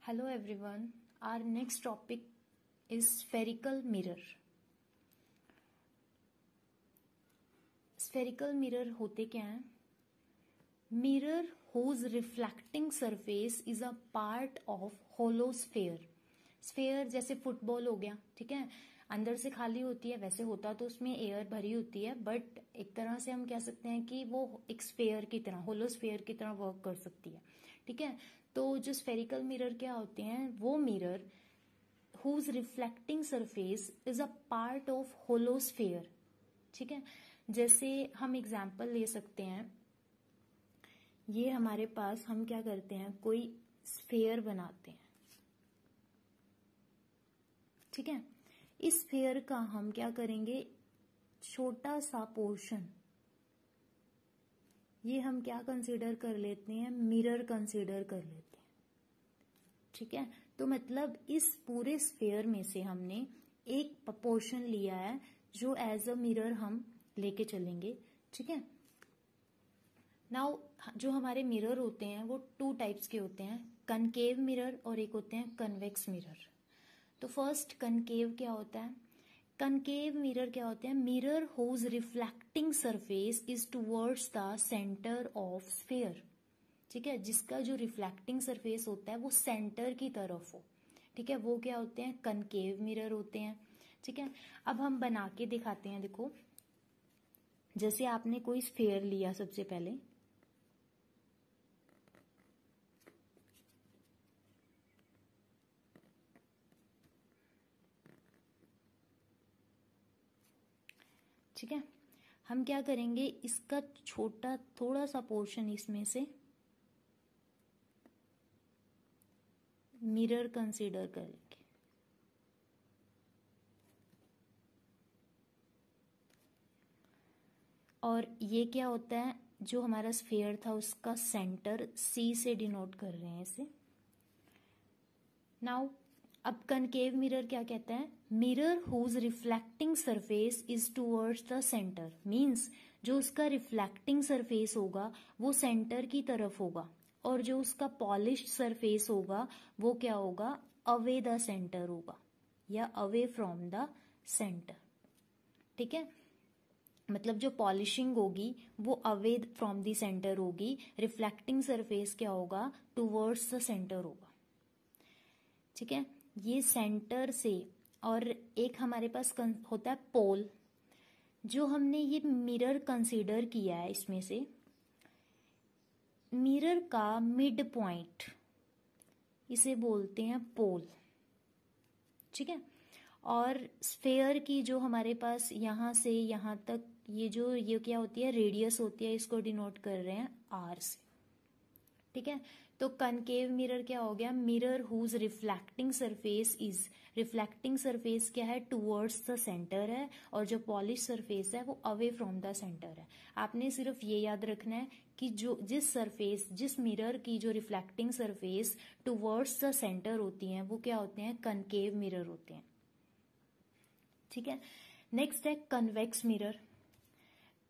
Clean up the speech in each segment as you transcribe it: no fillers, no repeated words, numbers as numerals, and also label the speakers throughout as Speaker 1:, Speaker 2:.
Speaker 1: Hello everyone. Our next topic is spherical mirror. Spherical mirror होते क्या हैं? Mirror whose reflecting surface is a part of hollow sphere. Sphere जैसे football हो गया, ठीक है, अंदर से खाली होती है, वैसे होता तो उसमें एयर भरी होती है, बट एक तरह से हम कह सकते हैं कि वो एक स्फेयर की तरह, होलो स्फेयर की तरह वर्क कर सकती है, ठीक है। तो जो स्फेरिकल मिरर क्या होते हैं, वो mirror whose reflecting surface is a part of hollow sphere, ठीक है। जैसे हम एग्जाम्पल ले सकते हैं, ये हमारे पास हम क्या करते हैं, कोई स्फेयर बनाते हैं, ठीक है। इस स्फेयर का हम क्या करेंगे, छोटा सा पोर्शन, ये हम क्या कंसीडर कर लेते हैं, मिरर कंसीडर कर लेते हैं, ठीक है। तो मतलब इस पूरे स्फेयर में से हमने एक पोर्शन लिया है जो एज अ मिरर हम लेके चलेंगे, ठीक है। नाउ जो हमारे मिरर होते हैं वो टू टाइप्स के होते हैं, कनकेव मिरर और एक होते हैं कन्वेक्स मिरर। तो फर्स्ट कनकेव क्या होता है, कनकेव मिरर क्या होते हैं, mirror whose reflecting surface is towards the centre of sphere, ठीक है, जिसका जो रिफ्लेक्टिंग सरफेस होता है वो सेंटर की तरफ हो, ठीक है, वो क्या होते हैं, कनकेव मिरर होते हैं, ठीक है। अब हम बना के दिखाते हैं, देखो जैसे आपने कोई स्फेयर लिया, सबसे पहले ठीक है, हम क्या करेंगे, इसका छोटा थोड़ा सा पोर्शन इसमें से मिरर कंसीडर करेंगे, और ये क्या होता है, जो हमारा स्फेयर था उसका सेंटर सी से डिनोट कर रहे हैं इसे। नाउ अब कनकेव मिरर क्या कहता है, mirror whose reflecting surface is towards the centre, means जो उसका रिफ्लेक्टिंग सरफेस होगा वो सेंटर की तरफ होगा, और जो उसका पॉलिश्ड सरफेस होगा वो क्या होगा, अवे द सेंटर होगा, या अवे फ्रॉम द सेंटर, ठीक है। मतलब जो पॉलिशिंग होगी वो अवे फ्रॉम द सेंटर होगी, रिफ्लेक्टिंग सरफेस क्या होगा, टुवर्ड्स द सेंटर होगा, ठीक है। ये सेंटर से, और एक हमारे पास होता है पोल, जो हमने ये मिरर कंसीडर किया है, इसमें से मिरर का मिड पॉइंट इसे बोलते हैं पोल, ठीक है। और स्फेयर की जो हमारे पास यहां से यहां तक ये क्या होती है, रेडियस होती है, इसको डिनोट कर रहे हैं आर से, ठीक है। तो कनकेव मिरर क्या हो गया, mirror whose reflecting surface is, reflecting surface क्या है, टुवर्ड्स द सेंटर है, और जो पॉलिश सरफेस है वो अवे फ्रॉम द सेंटर है। आपने सिर्फ ये याद रखना है कि जो जिस मिरर की जो reflecting surface towards the centre होती है वो क्या होते हैं, कनकेव मिरर होते हैं, ठीक है। नेक्स्ट है convex mirror.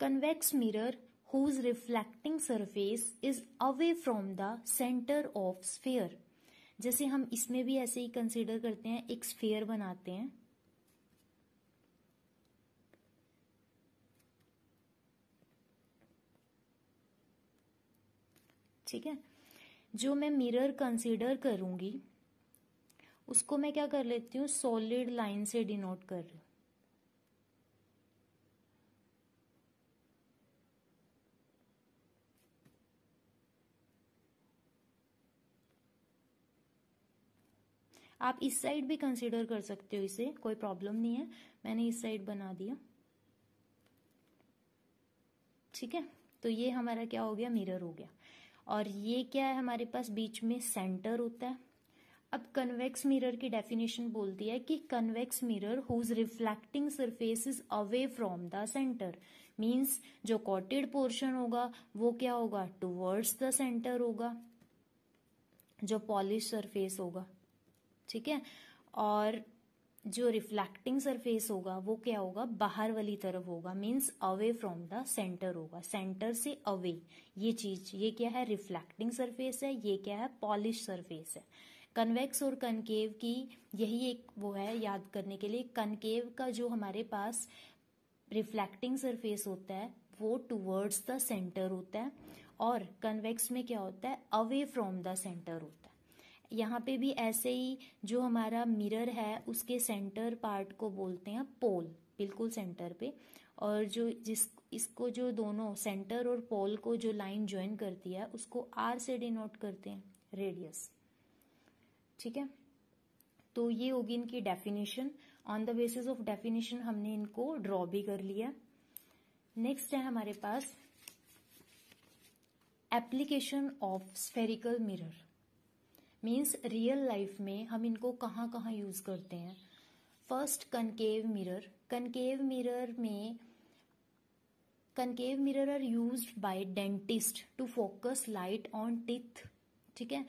Speaker 1: Convex mirror whose reflecting surface is away from the center of sphere, जैसे हम इसमें भी ऐसे ही कंसीडर करते हैं, एक स्फीयर बनाते हैं, ठीक है। जो मैं मिरर कंसीडर करूंगी उसको मैं क्या कर लेती हूँ, सॉलिड लाइन से डिनोट कर रही हूं, आप इस साइड भी कंसीडर कर सकते हो इसे, कोई प्रॉब्लम नहीं है, मैंने इस साइड बना दिया, ठीक है। तो ये हमारा क्या हो गया, मिरर हो गया, और ये क्या है, हमारे पास बीच में सेंटर होता है। अब कन्वेक्स मिरर की डेफिनेशन बोलती है कि convex mirror whose reflecting surface is away from the centre, means जो कॉटेड पोर्शन होगा वो क्या होगा, टुवर्ड्स द सेंटर होगा, जो पॉलिश सरफेस होगा, ठीक है, और जो रिफ्लेक्टिंग सरफेस होगा वो क्या होगा, बाहर वाली तरफ होगा, means away from the centre होगा, सेंटर से अवे। ये चीज, ये क्या है, रिफ्लेक्टिंग सरफेस है, ये क्या है, पॉलिश सरफेस है। कन्वेक्स और कनकेव की यही एक वो है याद करने के लिए। कनकेव का जो हमारे पास रिफ्लेक्टिंग सरफेस होता है वो टुवर्ड्स द सेंटर होता है, और कन्वेक्स में क्या होता है, अवे फ्रॉम द सेंटर होता है। यहाँ पे भी ऐसे ही जो हमारा मिरर है उसके सेंटर पार्ट को बोलते हैं पोल, बिल्कुल सेंटर पे, और जो इसको जो दोनों सेंटर और पोल को जो लाइन ज्वाइन करती है उसको आर से डिनोट करते हैं, रेडियस। ठीक है, तो ये होगी इनकी definition. On the basis of definition हमने इनको ड्रॉ भी कर लिया। नेक्स्ट है हमारे पास application of spherical mirror, means real life में हम इनको कहाँ कहाँ यूज करते हैं। First concave mirror. Concave mirror are used by dentist to focus light on teeth. ठीक है,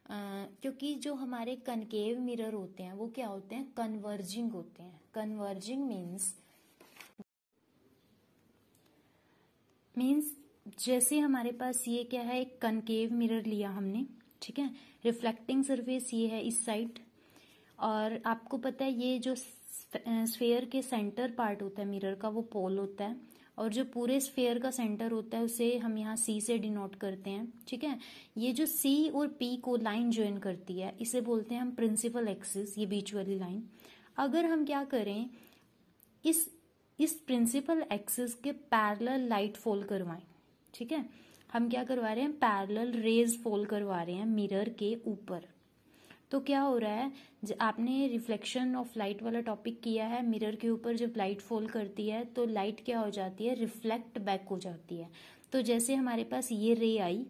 Speaker 1: क्योंकि जो हमारे कनकेव मिरर होते हैं वो क्या होते हैं, कन्वर्जिंग होते हैं। कन्वर्जिंग मीन्स जैसे हमारे पास ये क्या है, एक कनकेव मिरर लिया हमने, ठीक है, रिफ्लेक्टिंग सरफेस ये है इस साइड, और आपको पता है ये जो स्फेयर के सेंटर पार्ट होता है मिरर का वो पोल होता है, और जो पूरे स्फेयर का सेंटर होता है उसे हम यहाँ सी से डिनोट करते हैं। ठीक है, ये जो सी और पी को लाइन ज्वाइन करती है इसे बोलते हैं हम प्रिंसिपल एक्सिस, ये बीच वाली लाइन। अगर हम क्या करें, इस प्रिंसिपल एक्सिस के पैरेलल लाइट फॉल करवाएं, ठीक है, हम क्या करवा रहे हैं, पैरेलल रेज फॉल करवा रहे हैं मिरर के ऊपर, तो क्या हो रहा है, आपने रिफ्लेक्शन ऑफ लाइट वाला टॉपिक किया है। मिरर के ऊपर जब लाइट फॉल करती है तो लाइट क्या हो जाती है, रिफ्लेक्ट बैक हो जाती है। तो जैसे हमारे पास ये रे आई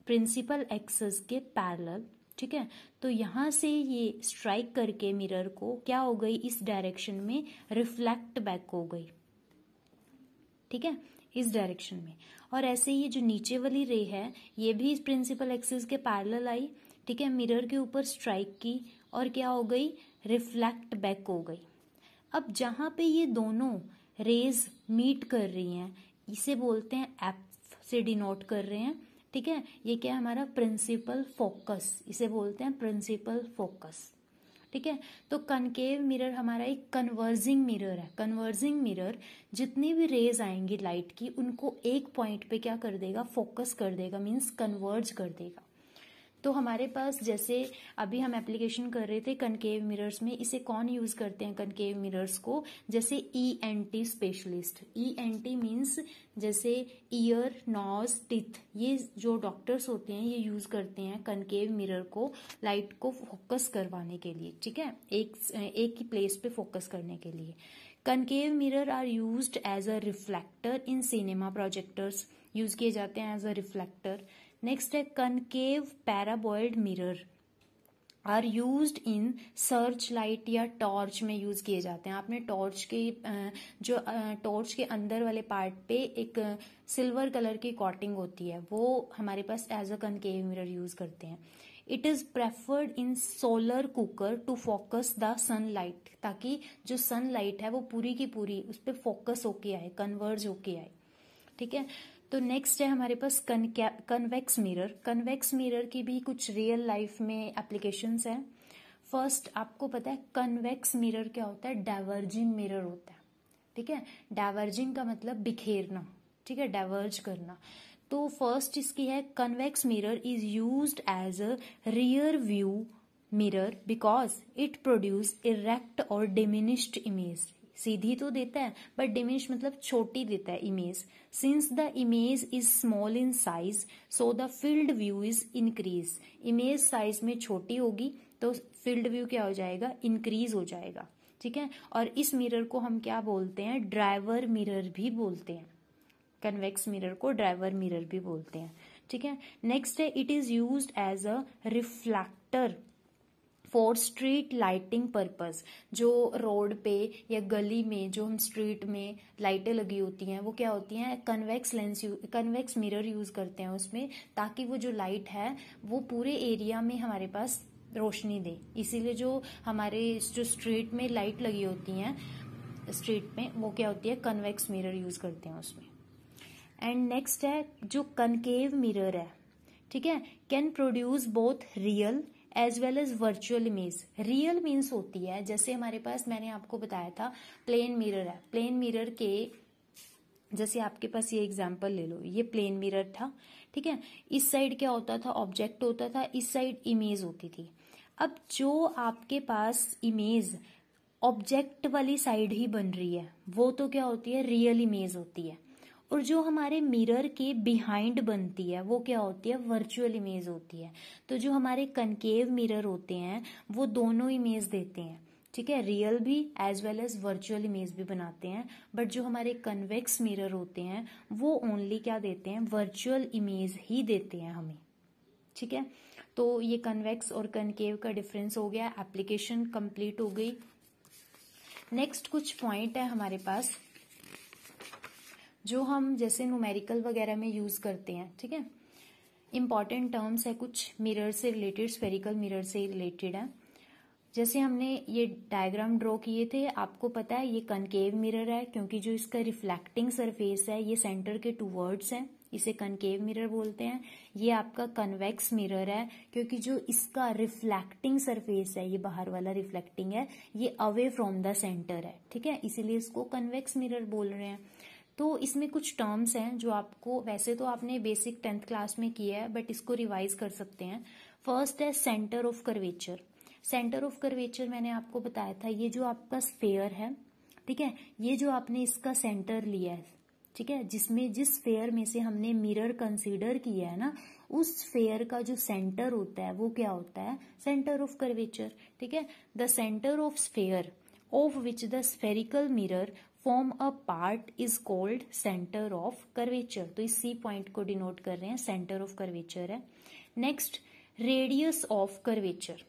Speaker 1: प्रिंसिपल एक्सिस के पैरेलल, ठीक है, तो यहां से ये स्ट्राइक करके मिरर को क्या हो गई, इस डायरेक्शन में रिफ्लेक्ट बैक हो गई। ठीक है, इस डायरेक्शन में। और ऐसे ही जो नीचे वाली रे है ये भी प्रिंसिपल एक्सिस के पैरेलल आई, ठीक है, मिरर के ऊपर स्ट्राइक की और क्या हो गई, रिफ्लेक्ट बैक हो गई। अब जहां पे ये दोनों रेज मीट कर रही हैं इसे बोलते हैं एफ से डिनोट कर रहे हैं। ठीक है, ये क्या है हमारा प्रिंसिपल फोकस, इसे बोलते हैं प्रिंसिपल फोकस। ठीक है, तो कनकेव मिरर हमारा एक कन्वर्जिंग मिरर है। कन्वर्जिंग मिरर जितनी भी रेज आएंगी लाइट की उनको एक पॉइंट पे क्या कर देगा, फोकस कर देगा, मीन्स कन्वर्ज कर देगा। तो हमारे पास जैसे अभी हम एप्लीकेशन कर रहे थे कनकेव मिरर्स में, इसे कौन यूज करते हैं कनकेव मिरर्स को, जैसे ENT स्पेशलिस्ट। ENT मीन्स जैसे ईयर, नोज, टीथ, ये जो डॉक्टर्स होते हैं ये यूज करते हैं कनकेव मिरर को लाइट को फोकस करवाने के लिए। ठीक है, एक ही प्लेस पे फोकस करने के लिए। Concave mirror are used as a reflector in cinema projectors, use किए जाते हैं एज अ रिफ्लेक्टर। नेक्स्ट है concave paraboloid mirror are used in search light या टॉर्च में यूज किए जाते हैं। आपने टॉर्च के अंदर वाले पार्ट पे एक सिल्वर कलर की कॉटिंग होती है, वो हमारे पास as a concave mirror use करते हैं। It is preferred in solar cooker to focus the sunlight, ताकि जो सनलाइट है वो पूरी की पूरी उस पर फोकस होके आए, कन्वर्ज होके आए। ठीक है, तो नेक्स्ट है हमारे पास कन्वेक्स मिरर। कन्वेक्स मिरर की भी कुछ रियल लाइफ में एप्लीकेशंस हैं। फर्स्ट आपको पता है कन्वेक्स मिरर क्या होता है, डाइवर्जिंग मिरर होता है। ठीक है, डाइवर्जिंग का मतलब बिखेरना, ठीक है, डाइवर्ज करना। तो फर्स्ट इसकी है convex mirror is used as a rear view mirror because it produce erect और डिमिनिश्ड इमेज। सीधी तो देता है बट डिमिनिश मतलब छोटी देता है image. Since the image is small in size so the field view is increase. Image size में छोटी होगी तो फील्ड व्यू क्या हो जाएगा, इंक्रीज हो जाएगा। ठीक है, और इस मिरर को हम क्या बोलते हैं, ड्राइवर मिरर भी बोलते हैं। कन्वेक्स मिरर को ड्राइवर मिरर भी बोलते हैं। ठीक है, नेक्स्ट है it is used as a reflector for street lighting purpose. जो रोड पे या गली में जो हम स्ट्रीट में लाइटें लगी होती हैं वो क्या होती हैं, कन्वेक्स मिरर यूज करते हैं उसमें, ताकि वो जो लाइट है वो पूरे एरिया में हमारे पास रोशनी दे। इसीलिए जो हमारे जो स्ट्रीट में लाइट लगी होती हैं स्ट्रीट में वो क्या होती है, कन्वेक्स मिरर यूज करते हैं उसमें। एंड नेक्स्ट है जो कनकेव मिरर है, ठीक है, can produce both real as well as virtual image. Real means होती है, जैसे हमारे पास मैंने आपको बताया था प्लेन मिरर है, प्लेन मिरर के जैसे आपके पास ये एग्जाम्पल ले लो, ये प्लेन मिरर था, ठीक है, इस साइड क्या होता था, ऑब्जेक्ट होता था, इस साइड इमेज होती थी। अब जो आपके पास इमेज ऑब्जेक्ट वाली साइड ही बन रही है वो तो क्या होती है, रियल इमेज होती है, और जो हमारे मिरर के बिहाइंड बनती है वो क्या होती है, वर्चुअल इमेज होती है। तो जो हमारे कनकेव मिरर होते हैं वो दोनों इमेज देते हैं, ठीक है, रियल भी as well as virtual image भी बनाते हैं, बट जो हमारे कन्वेक्स मिरर होते हैं वो ओनली क्या देते हैं, वर्चुअल इमेज ही देते हैं हमें, ठीक है। तो ये कन्वेक्स और कनकेव का डिफरेंस हो गया, एप्लीकेशन कंप्लीट हो गई। नेक्स्ट कुछ पॉइंट है हमारे पास जो हम जैसे न्यूमेरिकल वगैरह में यूज करते हैं, ठीक है, इंपॉर्टेंट टर्म्स है कुछ मिरर से रिलेटेड, स्फेरिकल मिरर से रिलेटेड है। जैसे हमने ये डायग्राम ड्रॉ किए थे, आपको पता है ये कनकेव मिरर है क्योंकि जो इसका रिफ्लेक्टिंग सरफेस है ये सेंटर के टूवर्ड्स है, इसे कनकेव मिरर बोलते हैं। ये आपका कन्वेक्स मिरर है क्योंकि जो इसका रिफ्लेक्टिंग सरफेस है, ये बाहर वाला रिफ्लेक्टिंग है, ये अवे फ्रॉम द सेंटर है, ठीक है, इसीलिए इसको कन्वेक्स मिरर बोल रहे हैं। तो इसमें कुछ टर्म्स हैं जो आपको वैसे तो आपने बेसिक 10th क्लास में किया है बट इसको रिवाइज कर सकते हैं। फर्स्ट है centre of curvature. Centre of curvature मैंने आपको बताया था, ये जो आपका स्फेयर है, ठीक है, ये जो आपने इसका सेंटर लिया है, ठीक है, जिसमें जिस स्फेयर में से हमने मिरर कंसीडर किया है ना, उस स्फेयर का जो सेंटर होता है वो क्या होता है, सेंटर ऑफ कर्वेचर, ठीक है। The centre of sphere of which the spherical mirror form a part is called centre of curvature. तो इस सी पॉइंट को डिनोट कर रहे हैं, सेंटर ऑफ कर्वेचर है। Next, radius of curvature.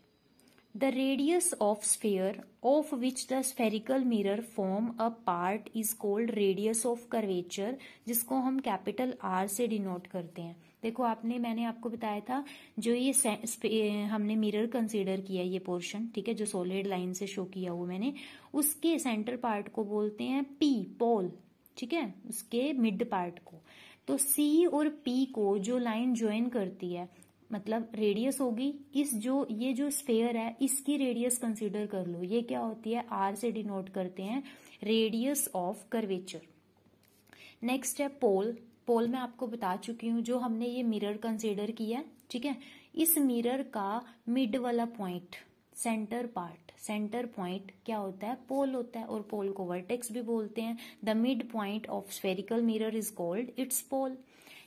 Speaker 1: The radius of sphere of which the spherical mirror form a part is called radius of curvature, जिसको हम capital R से डिनोट करते हैं। देखो मैंने आपको बताया था जो ये हमने मिरर कंसीडर किया ये पोर्शन, ठीक है, जो सॉलिड लाइन से शो किया हुआ मैंने, उसके सेंटर पार्ट को बोलते हैं P, पोल, ठीक है, उसके मिड पार्ट को। तो C और P को जो लाइन ज्वाइन करती है, मतलब रेडियस होगी, इस जो ये जो स्फेयर है इसकी रेडियस कंसीडर कर लो, ये क्या होती है, आर से डिनोट करते हैं, रेडियस ऑफ कर्वेचर। नेक्स्ट है पोल। पोल मैं आपको बता चुकी हूँ, जो हमने ये मिरर कंसीडर किया, ठीक है, इस मिरर का मिड वाला point, centre part, centre point क्या होता है, पोल होता है, और पोल को वर्टेक्स भी बोलते हैं। The mid point of spherical mirror is called its pole.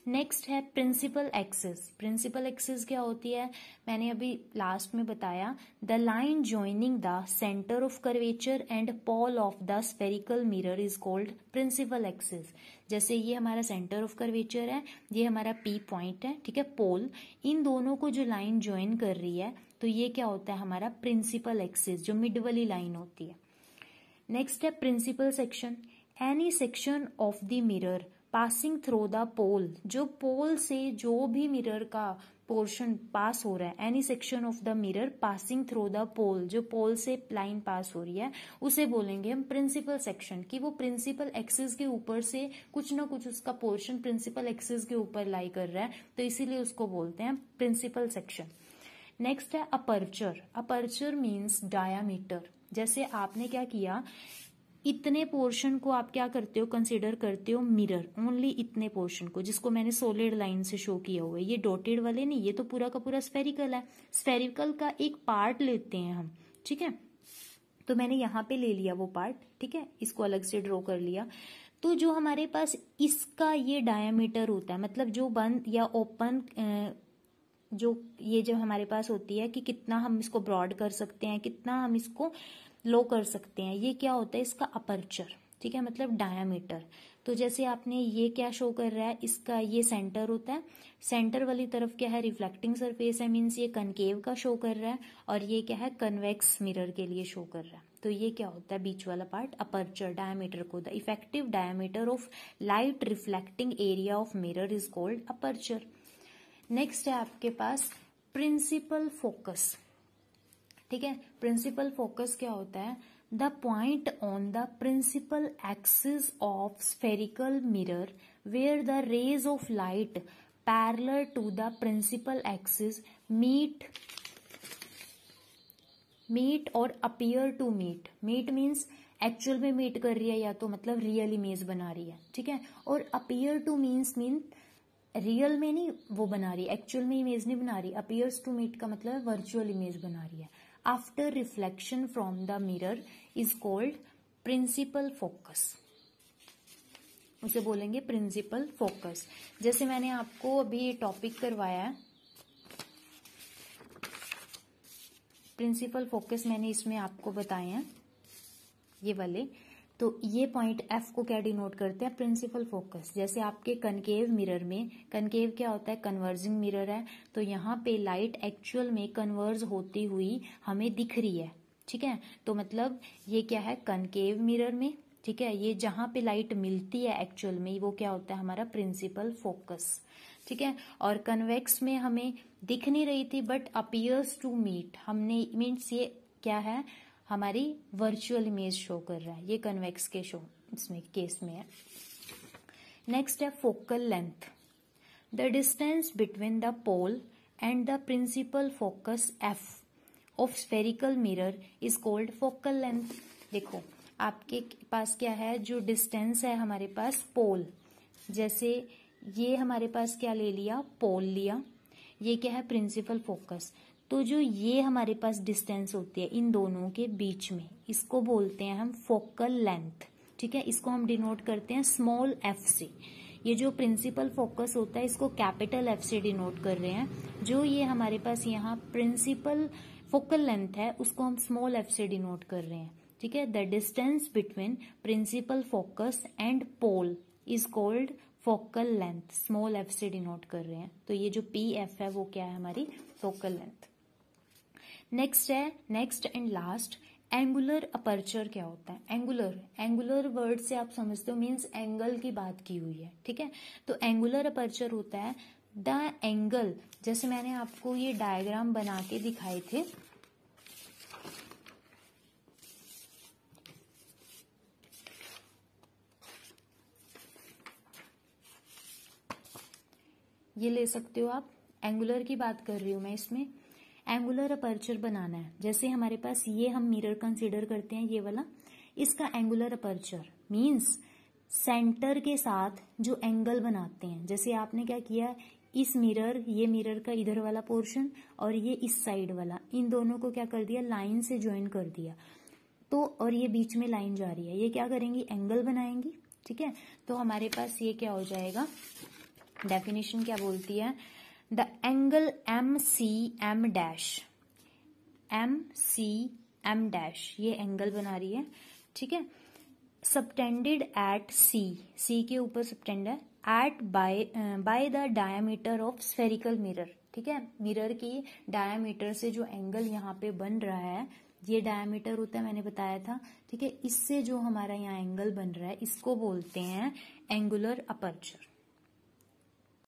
Speaker 1: Next है प्रिंसिपल एक्सिस। प्रिंसिपल एक्सिस क्या होती है, मैंने अभी लास्ट में बताया, the line joining the centre of curvature and pole of the spherical mirror is called principal axis. जैसे ये हमारा सेंटर ऑफ कर्वेचर है, ये हमारा पी पॉइंट है, ठीक है, पोल, इन दोनों को जो लाइन ज्वाइन कर रही है तो ये क्या होता है, हमारा प्रिंसिपल एक्सिस, जो मिड वाली लाइन होती है। नेक्स्ट है principal section. Any section of the mirror passing through the pole, जो पोल से जो भी मिरर का पोर्शन पास हो रहा है, any section of the mirror passing through the pole, जो पोल से लाइन पास हो रही है उसे बोलेंगे हम प्रिंसिपल सेक्शन, कि वो प्रिंसिपल एक्सिस के ऊपर से कुछ ना कुछ उसका पोर्शन प्रिंसिपल एक्सिस के ऊपर लाई कर रहा है, तो इसीलिए उसको बोलते हैं प्रिंसिपल सेक्शन। नेक्स्ट है अपर्चर। Aperture means diameter. जैसे आपने क्या किया, इतने पोर्शन को आप क्या करते हो, कंसीडर करते हो मिरर, ओनली इतने पोर्शन को, जिसको मैंने सॉलिड लाइन से शो किया हुआ है, ये डॉटेड वाले नहीं, ये तो पूरा का पूरा स्फेरिकल है, स्फेरिकल का एक पार्ट लेते हैं हम, ठीक है, तो मैंने यहाँ पे ले लिया वो पार्ट, ठीक है, इसको अलग से ड्रॉ कर लिया। तो जो हमारे पास इसका ये डायामीटर होता है, मतलब जो बंद या ओपन, जो ये जो हमारे पास होती है कि कितना हम इसको ब्रॉड कर सकते हैं, कितना हम इसको लो कर सकते हैं, ये क्या होता है, इसका अपर्चर, ठीक है, मतलब डायामीटर। तो जैसे आपने ये क्या शो कर रहा है, इसका ये सेंटर होता है, सेंटर वाली तरफ क्या है, रिफ्लेक्टिंग सरफेस है, मीन्स ये कनकेव का शो कर रहा है, और ये क्या है, कन्वेक्स मिरर के लिए शो कर रहा है। तो ये क्या होता है, बीच वाला पार्ट अपर्चर, डायामीटर को, the effective diameter of light reflecting area of mirror is called aperture. Next है आपके पास प्रिंसिपल फोकस, ठीक है। प्रिंसिपल फोकस क्या होता है, the point on the principal axis of spherical mirror where the rays of light parallel to the principal axis meet meet or appear to meet. Meet means actual में meet कर रही है या तो मतलब रियल इमेज बना रही है, ठीक है। और अपीयर टू मीन रियल में नहीं वो बना रही है, एक्चुअल में इमेज नहीं बना रही। अपीयर्स टू मीट का मतलब वर्चुअल इमेज बना रही है। After reflection from the mirror is called principal focus, उसे बोलेंगे प्रिंसिपल फोकस। जैसे मैंने आपको अभी टॉपिक करवाया है प्रिंसिपल फोकस, मैंने इसमें आपको बताए हैं ये वाले। तो ये पॉइंट एफ को क्या डिनोट करते हैं, प्रिंसिपल फोकस। जैसे आपके कनकेव मिरर में, कनकेव क्या होता है, कन्वर्जिंग मिरर है, तो यहाँ पे लाइट एक्चुअल में कन्वर्ज होती हुई हमें दिख रही है, ठीक है। तो मतलब ये क्या है, कनकेव मिरर में, ठीक है, ये जहां पे लाइट मिलती है एक्चुअल में वो क्या होता है, हमारा प्रिंसिपल फोकस, ठीक है। और कन्वेक्स में हमें दिख नहीं रही थी बट अपीयर्स टू मीट, हमने मीन्स ये क्या है, हमारी वर्चुअल इमेज शो कर रहा है, ये कन्वेक्स के शो इसमें केस में है। नेक्स्ट है focal length. The distance between the pole and the principal focus F of spherical mirror is called focal length. देखो आपके पास क्या है, जो डिस्टेंस है हमारे पास पोल, जैसे ये हमारे पास क्या ले लिया, पोल लिया, ये क्या है प्रिंसिपल फोकस। तो जो ये हमारे पास डिस्टेंस होती है इन दोनों के बीच में, इसको बोलते हैं हम फोकल लेंथ, ठीक है। इसको हम डिनोट करते हैं स्मॉल एफ से। ये जो प्रिंसिपल फोकस होता है इसको कैपिटल एफ से डिनोट कर रहे हैं। जो ये हमारे पास यहाँ प्रिंसिपल फोकल लेंथ है उसको हम स्मॉल एफ से डिनोट कर रहे हैं, ठीक है। The distance between principal focus and pole is called focal length, small F से डिनोट कर रहे हैं। तो ये जो पी एफ है वो क्या है, हमारी फोकल लेंथ। नेक्स्ट है, next and last, angular aperture क्या होता है। एंगुलर वर्ड से आप समझते हो मीन्स एंगल की बात की हुई है, ठीक है। तो एंगुलर अपर्चर होता है द एंगल, जैसे मैंने आपको ये डायग्राम बना के दिखाए थे, ये ले सकते हो आप, एंगुलर की बात कर रही हूं मैं इसमें। एंगुलर अपर्चर बनाना है, जैसे हमारे पास ये हम मिरर कंसीडर करते हैं ये वाला, इसका एंगुलर अपर्चर मींस सेंटर के साथ जो एंगल बनाते हैं। जैसे आपने क्या किया, इस मिरर, ये मिरर का इधर वाला पोर्शन और ये इस साइड वाला, इन दोनों को क्या कर दिया, लाइन से ज्वाइन कर दिया। तो और ये बीच में लाइन जा रही है, ये क्या करेंगी, एंगल बनाएंगी, ठीक है। तो हमारे पास ये क्या हो जाएगा, डेफिनेशन क्या बोलती है, the angle M C M dash, M C M dash, ये एंगल बना रही है, ठीक है। सबटेंडेड एट सी, सी के ऊपर सबटेंड है, at by the diameter of spherical mirror, ठीक है। मिरर की डायमीटर से जो एंगल यहाँ पे बन रहा है, ये डायमीटर होता है, मैंने बताया था, ठीक है। इससे जो हमारा यहाँ एंगल बन रहा है इसको बोलते हैं एंगुलर अपर्चर।